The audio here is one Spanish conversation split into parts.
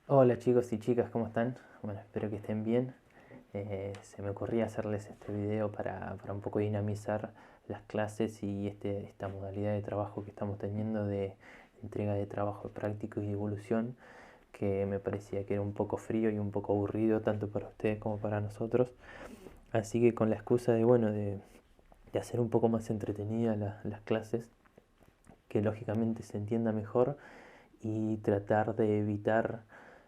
Hola chicos y chicas, ¿cómo están? Bueno, espero que estén bien. Se me ocurría hacerles este video para un poco dinamizar las clases y esta modalidad de trabajo que estamos teniendo de entrega de trabajo práctico y evolución, que me parecía que era un poco frío y un poco aburrido tanto para ustedes como para nosotros. Así que con la excusa de hacer un poco más entretenida las clases, que lógicamente se entienda mejor y tratar de evitar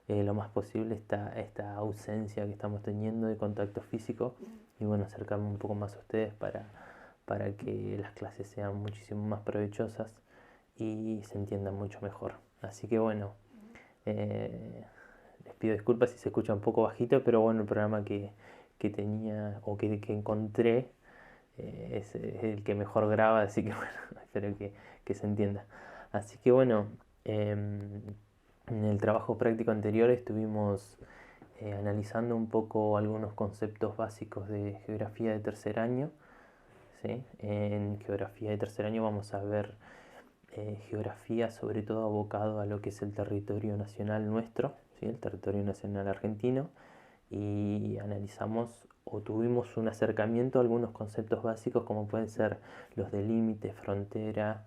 lo más posible esta ausencia que estamos teniendo de contacto físico y bueno, acercarme un poco más a ustedes para que las clases sean muchísimo más provechosas y se entiendan mucho mejor. Así que bueno, eh, les pido disculpas si se escucha un poco bajito, pero bueno, el programa que tenía o que encontré es el que mejor graba, así que bueno, espero que se entienda. Así que bueno, en el trabajo práctico anterior estuvimos analizando un poco algunos conceptos básicos de geografía de tercer año. ¿Sí? En geografía de tercer año vamos a ver geografía sobre todo abocado a lo que es el territorio nacional nuestro, ¿sí? El territorio nacional argentino, y analizamos o tuvimos un acercamiento a algunos conceptos básicos como pueden ser los de límite, frontera,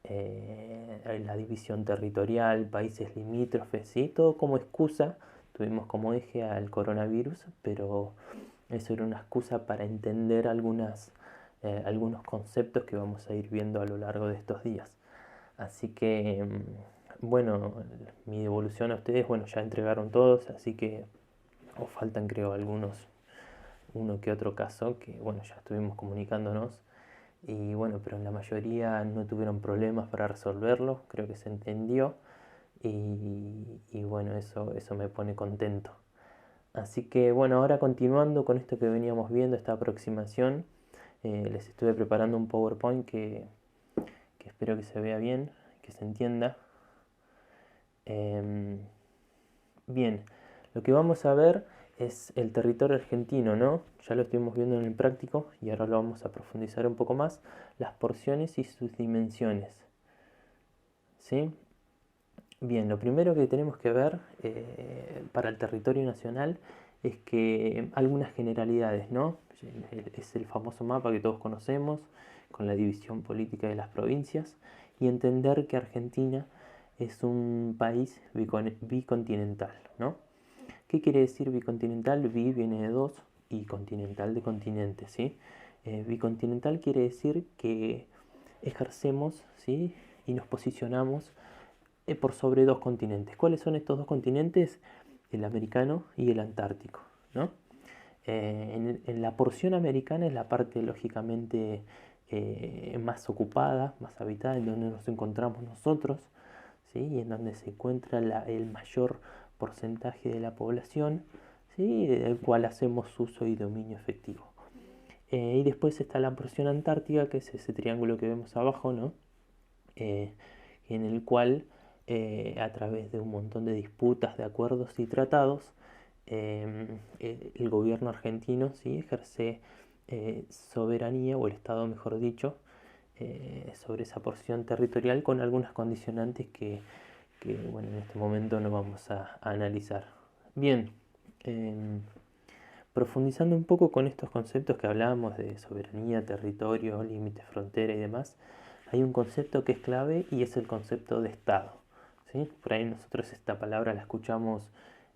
la división territorial, países limítrofes, ¿sí? Todo como excusa, tuvimos como eje al coronavirus, pero eso era una excusa para entender algunos conceptos que vamos a ir viendo a lo largo de estos días. Así que, bueno, mi devolución a ustedes, bueno, ya entregaron todos, así que o faltan creo algunos, uno que otro caso que bueno, ya estuvimos comunicándonos y bueno, pero en la mayoría no tuvieron problemas para resolverlo, creo que se entendió y bueno, eso me pone contento. Así que bueno, ahora continuando con esto que veníamos viendo, esta aproximación, les estuve preparando un PowerPoint que espero que se vea bien, que se entienda. Em, Bien, lo que vamos a ver es el territorio argentino, ¿no? Ya lo estuvimos viendo en el práctico y ahora lo vamos a profundizar un poco más, las porciones y sus dimensiones, ¿sí? Bien, lo primero que tenemos que ver para el territorio nacional es que algunas generalidades, ¿no? Es el famoso mapa que todos conocemos, con la división política de las provincias, y entender que Argentina es un país bicontinental, ¿no? ¿Qué quiere decir bicontinental? Bi viene de dos y continental de continente, ¿sí? Bicontinental quiere decir que ejercemos, ¿sí? Y nos posicionamos por sobre dos continentes. ¿Cuáles son estos dos continentes? El americano y el antártico, ¿no? En la porción americana es la parte lógicamente más ocupada, más habitada, en donde nos encontramos nosotros, ¿sí? Y en donde se encuentra el mayor porcentaje de la población, ¿sí? Del cual hacemos uso y dominio efectivo. Y después está la porción antártica, que es ese triángulo que vemos abajo, ¿no? Eh, en el cual a través de un montón de disputas, de acuerdos y tratados, el gobierno argentino, ¿sí? Ejerce soberanía, o el Estado mejor dicho, sobre esa porción territorial con algunas condicionantes que, bueno, en este momento no vamos a analizar. Bien, eh, profundizando un poco con estos conceptos que hablábamos de soberanía, territorio, límite, frontera y demás, hay un concepto que es clave y es el concepto de Estado. ¿Sí? Por ahí nosotros esta palabra la escuchamos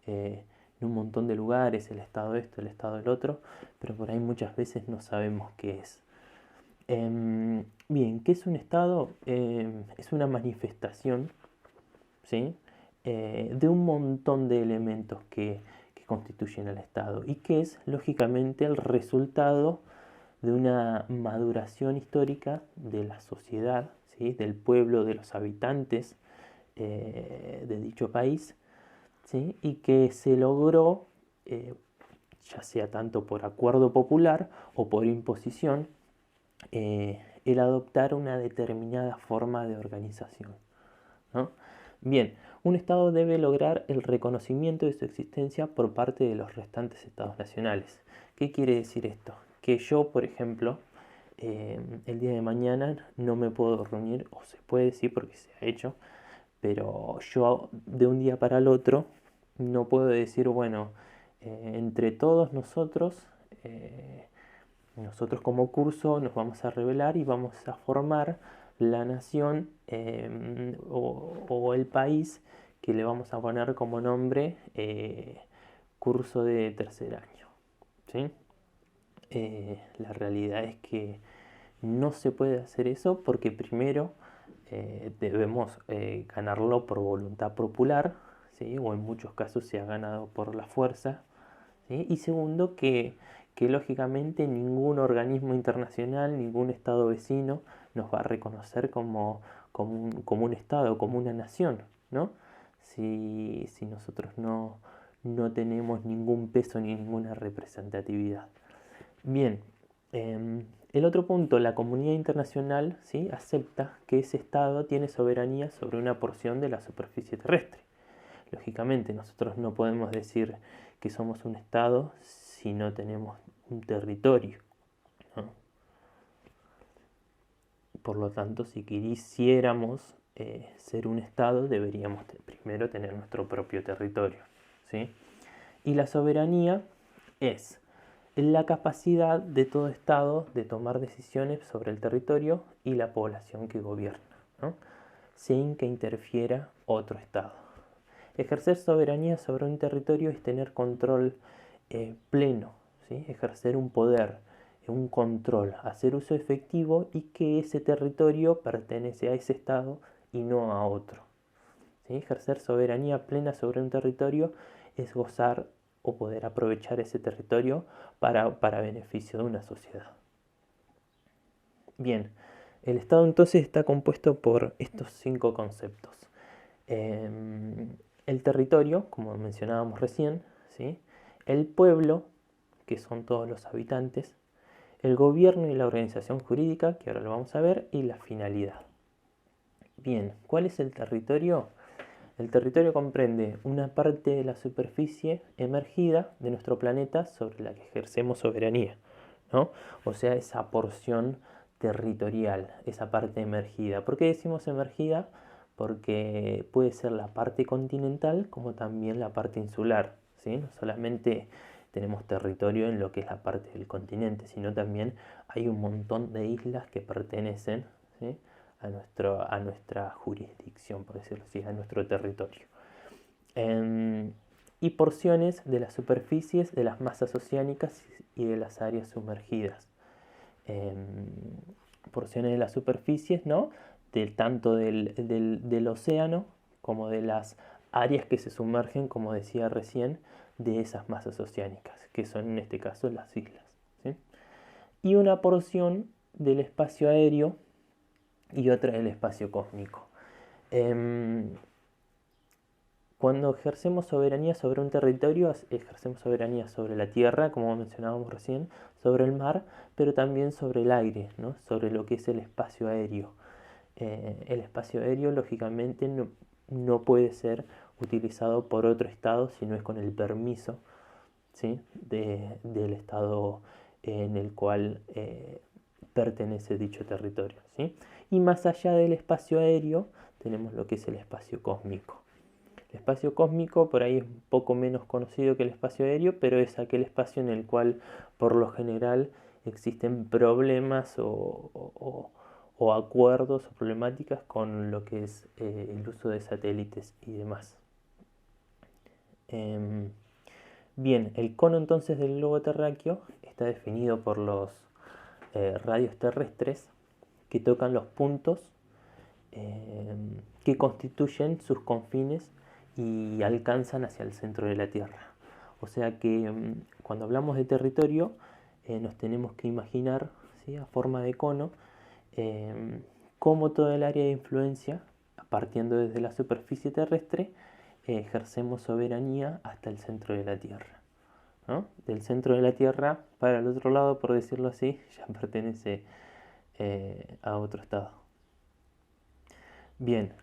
en un montón de lugares, el Estado esto, el Estado el otro, pero por ahí muchas veces no sabemos qué es. Bien, ¿qué es un Estado? Es una manifestación, ¿sí? De un montón de elementos que constituyen al Estado y que es lógicamente el resultado de una maduración histórica de la sociedad, ¿sí? Del pueblo, de los habitantes de dicho país, ¿sí? Y que se logró, eh, ya sea tanto por acuerdo popular o por imposición, el adoptar una determinada forma de organización, ¿no? Bien, un Estado debe lograr el reconocimiento de su existencia por parte de los restantes Estados nacionales. ¿Qué quiere decir esto? Que yo, por ejemplo, el día de mañana no me puedo reunir, o se puede decir porque se ha hecho, pero yo de un día para el otro no puedo decir, bueno, entre todos nosotros como curso nos vamos a rebelar y vamos a formar la nación o el país que le vamos a poner como nombre curso de tercer año. ¿Sí? La realidad es que no se puede hacer eso porque primero debemos ganarlo por voluntad popular, ¿sí? O en muchos casos se ha ganado por la fuerza, ¿sí? Y segundo, que lógicamente ningún organismo internacional, ningún Estado vecino nos va a reconocer como un Estado, como una nación, ¿no? Si nosotros no tenemos ningún peso ni ninguna representatividad. Bien, el otro punto, la comunidad internacional, ¿sí?, acepta que ese Estado tiene soberanía sobre una porción de la superficie terrestre. Lógicamente, nosotros no podemos decir que somos un Estado si no tenemos un territorio, ¿no? Por lo tanto, si quisiéramos ser un Estado, deberíamos primero tener nuestro propio territorio, ¿sí? Y la soberanía es la capacidad de todo Estado de tomar decisiones sobre el territorio y la población que gobierna, ¿no?, sin que interfiera otro Estado. Ejercer soberanía sobre un territorio es tener control pleno, ¿sí? Ejercer un poder, un control, hacer uso efectivo y que ese territorio pertenece a ese Estado y no a otro, ¿sí? Ejercer soberanía plena sobre un territorio es gozar o poder aprovechar ese territorio para beneficio de una sociedad. Bien, el Estado entonces está compuesto por estos 5 conceptos. El territorio, como mencionábamos recién, ¿sí?, el pueblo, que son todos los habitantes, el gobierno y la organización jurídica, que ahora lo vamos a ver, y la finalidad. Bien, ¿cuál es el territorio? El territorio comprende una parte de la superficie emergida de nuestro planeta sobre la que ejercemos soberanía, ¿no? O sea, esa porción territorial, esa parte emergida. ¿Por qué decimos emergida? Porque puede ser la parte continental como también la parte insular, ¿sí? No solamente tenemos territorio en lo que es la parte del continente, sino también hay un montón de islas que pertenecen, ¿sí?, a nuestra jurisdicción, por decirlo así, a nuestro territorio. Y porciones de las superficies de las masas oceánicas y de las áreas sumergidas. Porciones de las superficies, ¿no?, tanto del océano como de las áreas que se sumergen, como decía recién, de esas masas oceánicas, que son en este caso las islas, ¿sí? Y una porción del espacio aéreo y otra del espacio cósmico. Cuando ejercemos soberanía sobre un territorio, ejercemos soberanía sobre la tierra, como mencionábamos recién, sobre el mar, pero también sobre el aire, ¿no?, sobre lo que es el espacio aéreo. El espacio aéreo, lógicamente, no puede ser utilizado por otro Estado si no es con el permiso, ¿sí?, del Estado en el cual pertenece dicho territorio, ¿sí? Y más allá del espacio aéreo tenemos lo que es el espacio cósmico. El espacio cósmico por ahí es un poco menos conocido que el espacio aéreo, pero es aquel espacio en el cual por lo general existen problemas o acuerdos o problemáticas con lo que es el uso de satélites y demás. Bien, el cono entonces del globo terráqueo está definido por los radios terrestres que tocan los puntos que constituyen sus confines y alcanzan hacia el centro de la Tierra. O sea que cuando hablamos de territorio nos tenemos que imaginar, ¿sí?, a forma de cono, cómo toda el área de influencia, partiendo desde la superficie terrestre, ejercemos soberanía hasta el centro de la Tierra, ¿no? Del centro de la Tierra para el otro lado, por decirlo así, ya pertenece a otro estado. Bien,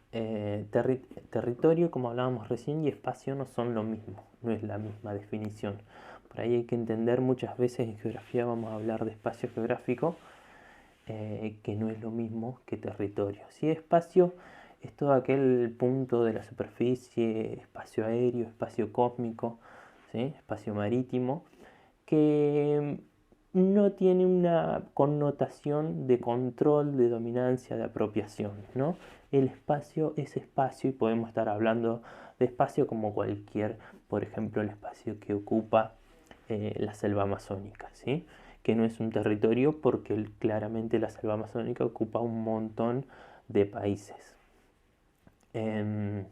territorio, como hablábamos recién, y espacio no son lo mismo, no es la misma definición. Por ahí hay que entender, muchas veces en geografía vamos a hablar de espacio geográfico, que no es lo mismo que territorio. Si espacio es todo aquel punto de la superficie, espacio aéreo, espacio cósmico, ¿sí? Espacio marítimo, que no tiene una connotación de control, de dominancia, de apropiación, ¿no? El espacio es espacio y podemos estar hablando de espacio como cualquier, por ejemplo, el espacio que ocupa la selva amazónica, ¿sí? Que no es un territorio porque claramente la selva amazónica ocupa un montón de países. Bien,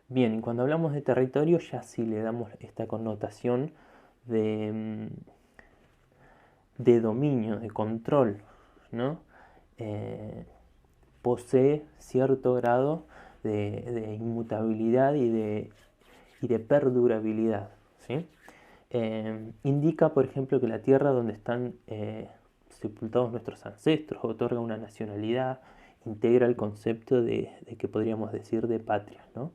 y cuando hablamos de territorio ya sí le damos esta connotación de, de dominio, de control, ¿no? Eh, Posee cierto grado de inmutabilidad y de perdurabilidad, ¿sí? Indica, por ejemplo, que la tierra donde están sepultados nuestros ancestros otorga una nacionalidad, integra el concepto de que podríamos decir de patria, ¿no?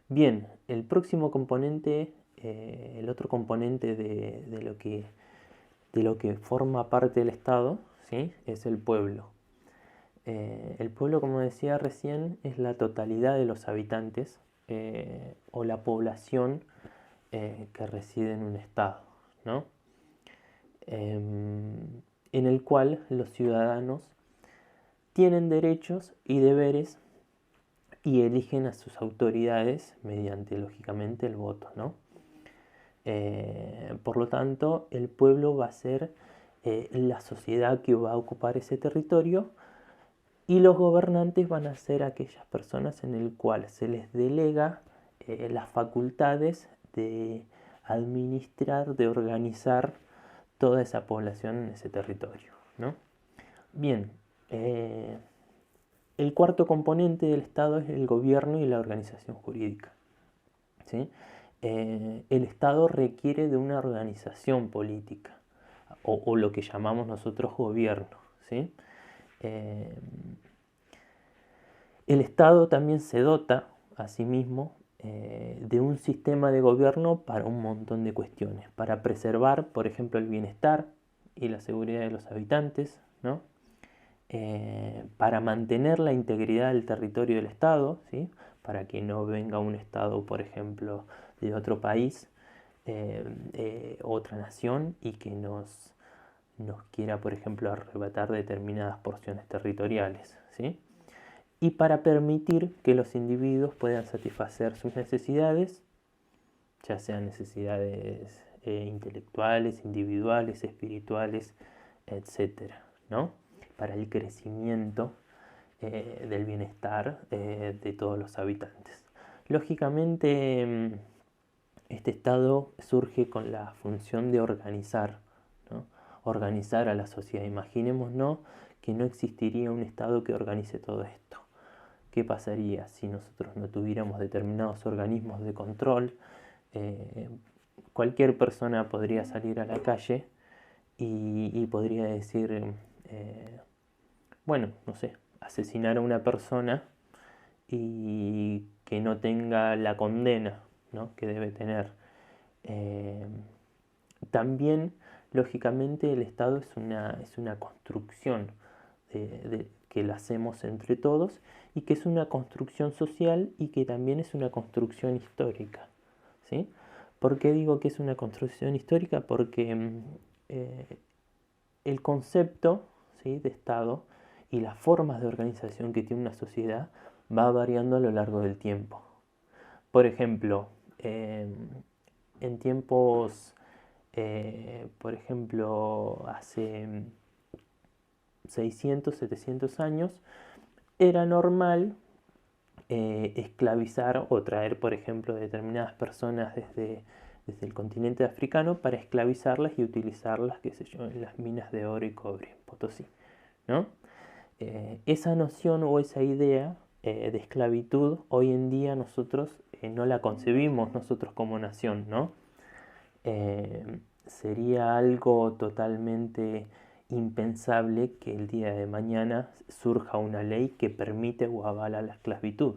Bien, el próximo componente, el otro componente de lo que forma parte del Estado, ¿sí? Es el pueblo. El pueblo, como decía recién, es la totalidad de los habitantes o la población que reside en un Estado, ¿no? En el cual los ciudadanos tienen derechos y deberes y eligen a sus autoridades mediante, lógicamente, el voto, ¿no? Por lo tanto, el pueblo va a ser la sociedad que va a ocupar ese territorio y los gobernantes van a ser aquellas personas en el cual se les delega las facultades de administrar, de organizar toda esa población en ese territorio, ¿no? Bien, el cuarto componente del Estado es el gobierno y la organización jurídica, ¿sí? El Estado requiere de una organización política o lo que llamamos nosotros gobierno, ¿sí? Eh, el Estado también se dota a sí mismo de un sistema de gobierno para un montón de cuestiones, para preservar, por ejemplo, el bienestar y la seguridad de los habitantes, ¿no? Para mantener la integridad del territorio del Estado, ¿sí? Para que no venga un Estado, por ejemplo, de otro país, otra nación, y que nos quiera, por ejemplo, arrebatar determinadas porciones territoriales, ¿sí? Y para permitir que los individuos puedan satisfacer sus necesidades, ya sean necesidades intelectuales, individuales, espirituales, etcétera, ¿no? Para el crecimiento del bienestar de todos los habitantes. Lógicamente, este estado surge con la función de organizar, ¿no? Organizar a la sociedad. Imaginémonos que no existiría un estado que organice todo esto. ¿Qué pasaría si nosotros no tuviéramos determinados organismos de control? Eh, Cualquier persona podría salir a la calle y podría decir, bueno, no sé, asesinar a una persona y que no tenga la condena, ¿no? Que debe tener. Eh, También, lógicamente, el Estado es una construcción que la hacemos entre todos y que es una construcción social y que también es una construcción histórica, ¿sí? ¿Por qué digo que es una construcción histórica? Porque el concepto, ¿sí?, de Estado y las formas de organización que tiene una sociedad va variando a lo largo del tiempo. Por ejemplo, en tiempos, por ejemplo, hace 600, 700 años, era normal esclavizar o traer, por ejemplo, determinadas personas desde el continente africano para esclavizarlas y utilizarlas, qué sé yo, en las minas de oro y cobre en Potosí, ¿no? Esa noción o esa idea de esclavitud hoy en día nosotros no la concebimos nosotros como nación, ¿no? Sería algo totalmente impensable que el día de mañana surja una ley que permite o avala la esclavitud,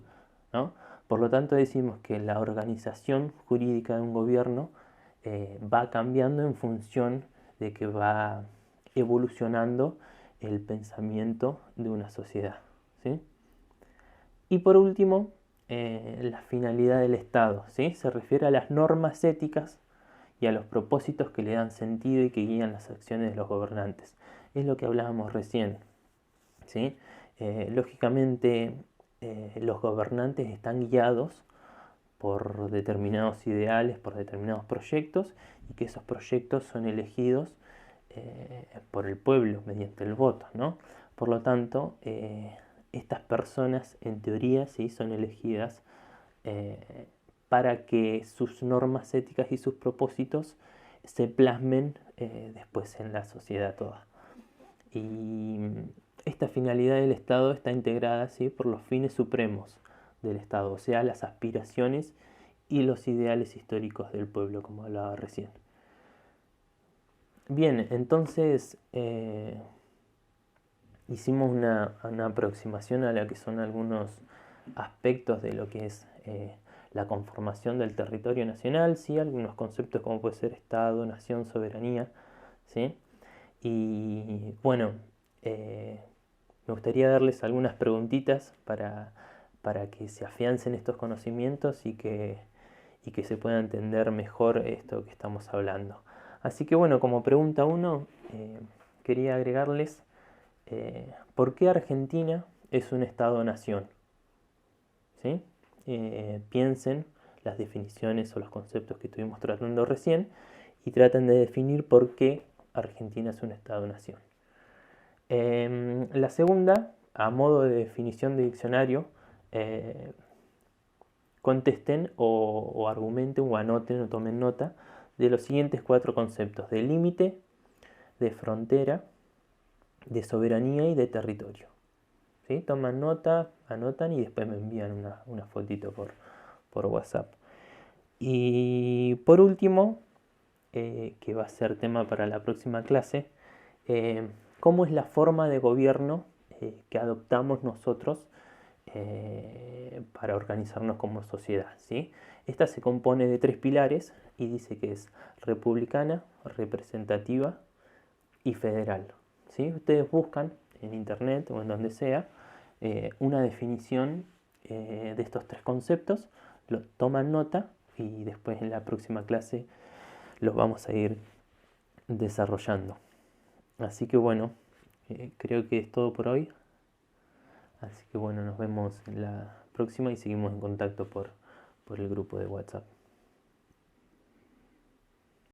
¿no? Por lo tanto decimos que la organización jurídica de un gobierno va cambiando en función de que va evolucionando el pensamiento de una sociedad, ¿sí? Y por último, la finalidad del Estado, ¿sí? Se refiere a las normas éticas y a los propósitos que le dan sentido y que guían las acciones de los gobernantes. Es lo que hablábamos recién, ¿sí? Lógicamente, los gobernantes están guiados por determinados ideales, por determinados proyectos, y que esos proyectos son elegidos por el pueblo mediante el voto, ¿no? Por lo tanto, estas personas en teoría sí son elegidas para que sus normas éticas y sus propósitos se plasmen después en la sociedad toda. Y esta finalidad del Estado está integrada, ¿sí?, por los fines supremos del Estado, o sea, las aspiraciones y los ideales históricos del pueblo, como hablaba recién. Bien, entonces hicimos una aproximación a lo que son algunos aspectos de lo que es la conformación del territorio nacional, ¿sí? Algunos conceptos como puede ser Estado, nación, soberanía, ¿sí? Y bueno, me gustaría darles algunas preguntitas para que se afiancen estos conocimientos y que se pueda entender mejor esto que estamos hablando. Así que bueno, como pregunta uno, quería agregarles ¿por qué Argentina es un Estado-nación? ¿Sí? Piensen las definiciones o los conceptos que estuvimos tratando recién y traten de definir por qué Argentina es un Estado-nación. La segunda, a modo de definición de diccionario, contesten o argumenten o anoten o tomen nota de los siguientes 4 conceptos: de límite, de frontera, de soberanía y de territorio. ¿Sí? Toman nota, anotan y después me envían una fotito por WhatsApp. Y por último, que va a ser tema para la próxima clase, ¿cómo es la forma de gobierno que adoptamos nosotros para organizarnos como sociedad? ¿Sí? Esta se compone de 3 pilares y dice que es republicana, representativa y federal. ¿Sí? Ustedes buscan en internet o en donde sea una definición de estos 3 conceptos, lo toman nota y después en la próxima clase los vamos a ir desarrollando. Así que bueno, creo que es todo por hoy. Así que bueno, nos vemos en la próxima y seguimos en contacto por el grupo de WhatsApp.